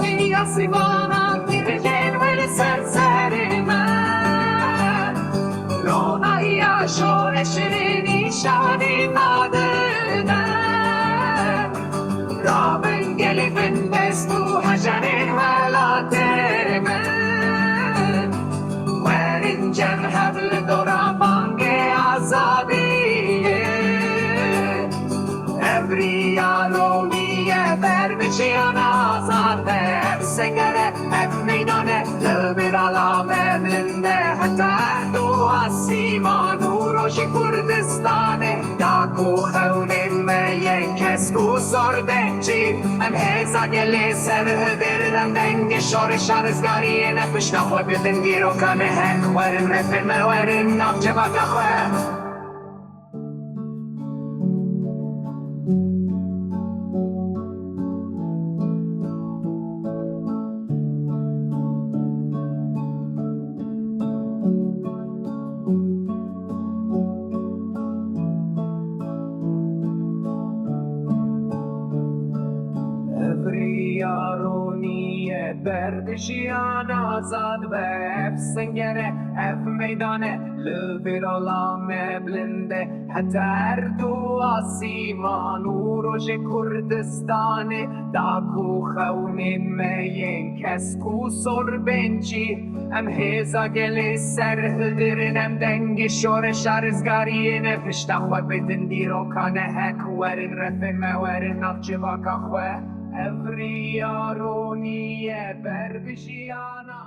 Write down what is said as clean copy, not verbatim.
gelê asîmanan tîrêjên welê serserêmen Ronahiya şoreşê nîşanî nadinen Rabin gelê bindest û hejarên welatê Werin li dora bangê azadiyê riya ronî jiyana azad senger meydan bilind Heta asîman rojê Kurdistanê xewnên kesk û sorbencî heza gelê serê bangê şoreşê rizgariyê pişta xwe bilind dîrokanê hek werin refin me werin navcivaka xwe riya ronî jiyana azad senger meydan bilind Heta asîman rojê Kurdistanê xewnên kesk û sorbencî heza gelê serê dengê şoreşê rizgariyê pişta xwe bilind dîrokanê hek werin refin me werin navcivaka xwe riya ronî jiyana